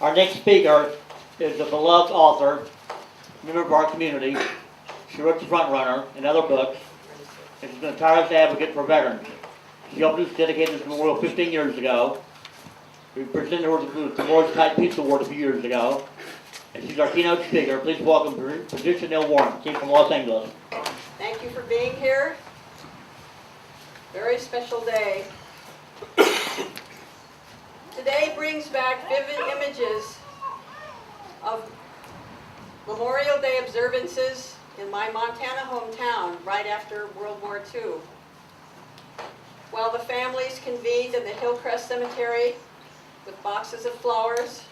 Our next speaker is a beloved author, member of our community. She wrote The Front Runner and other books, and she's been a tireless advocate for veterans. She helped us dedicate this memorial 15 years ago. We presented her with the Memorial Kite Peace Award a few years ago, and she's our keynote speaker. Please welcome Patricia Nell Warren, came from Los Angeles. Thank you for being here. Very special day. Today brings back vivid images of Memorial Day observances in my Montana hometown right after World War II. While the families convened in the Hillcrest Cemetery with boxes of flowers,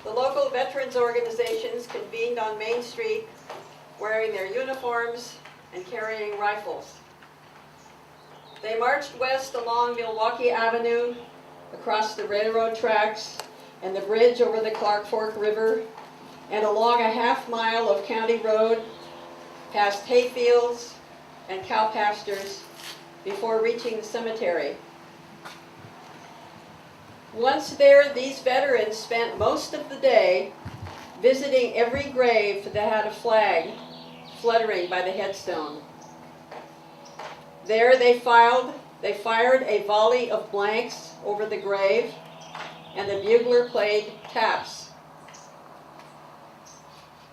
the local veterans organizations convened on Main Street wearing their uniforms and carrying rifles. They marched west along Milwaukee Avenue, across the railroad tracks and the bridge over the Clark Fork River, and along a half-mile of county road, past hay fields and cow pastures, before reaching the cemetery. Once there, these veterans spent most of the day visiting every grave that had a flag fluttering by the headstone. There they fired a volley of blanks over the grave, and the bugler played taps.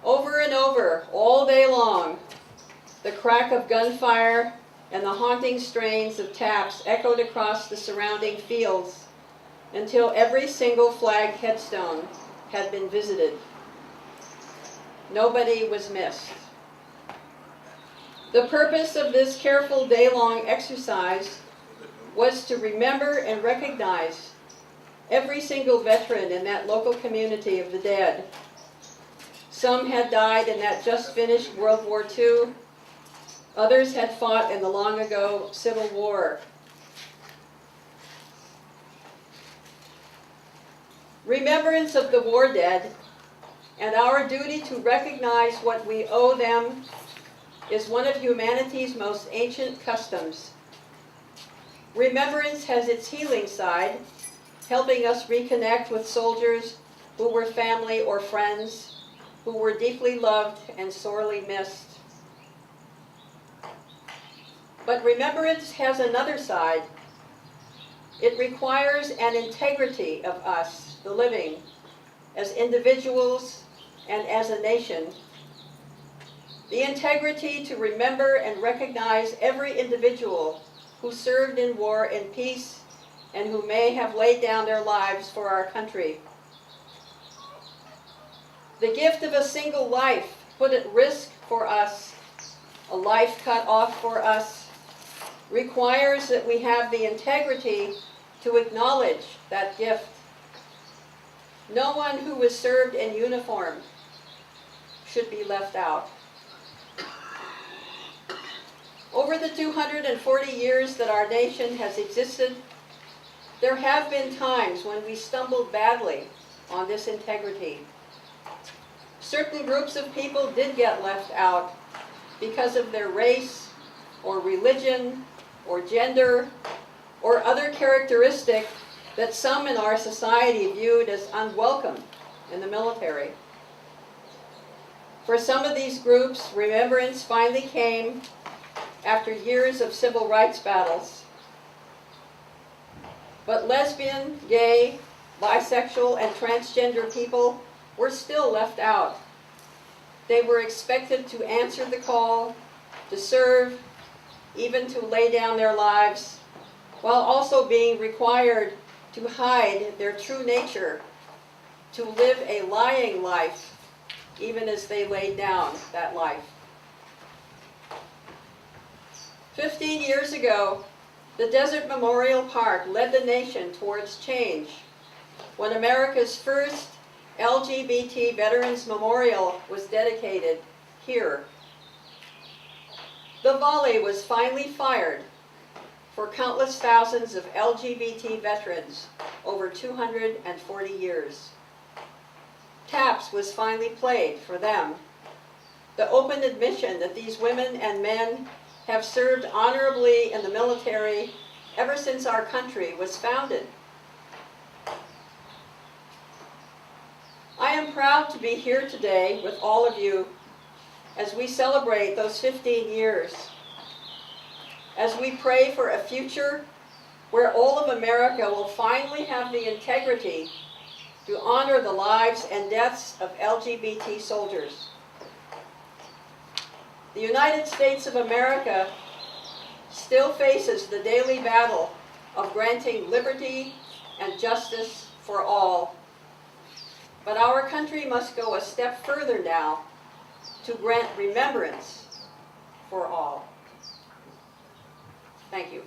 Over and over, all day long, the crack of gunfire and the haunting strains of taps echoed across the surrounding fields until every single flag headstone had been visited. Nobody was missed. The purpose of this careful day-long exercise was to remember and recognize every single veteran in that local community of the dead. Some had died in that just-finished World War II. Others had fought in the long-ago Civil War. Remembrance of the war dead and our duty to recognize what we owe them is one of humanity's most ancient customs. Remembrance has its healing side, helping us reconnect with soldiers who were family or friends, who were deeply loved and sorely missed. But remembrance has another side. It requires an integrity of us, the living, as individuals and as a nation. The integrity to remember and recognize every individual who served in war and peace and who may have laid down their lives for our country. The gift of a single life put at risk for us, a life cut off for us, requires that we have the integrity to acknowledge that gift. No one who was served in uniform should be left out. Over the 240 years that our nation has existed, there have been times when we stumbled badly on this integrity. Certain groups of people did get left out because of their race, or religion, or gender, or other characteristic that some in our society viewed as unwelcome in the military. For some of these groups, remembrance finally came after years of civil rights battles. But lesbian, gay, bisexual, and transgender people were still left out. They were expected to answer the call, to serve, even to lay down their lives, while also being required to hide their true nature, to live a lying life, even as they laid down that life. 15 years ago, the Desert Memorial Park led the nation towards change when America's first LGBT Veterans Memorial was dedicated here. The volley was finally fired for countless thousands of LGBT veterans over 240 years. Taps was finally played for them. The open admission that these women and men have served honorably in the military ever since our country was founded. am proud to be here today with all of you as we celebrate those 15 years, as we pray for a future where all of America will finally have the integrity to honor the lives and deaths of LGBT soldiers. The United States of America still faces the daily battle of granting liberty and justice for all. But our country must go a step further now to grant remembrance for all. Thank you.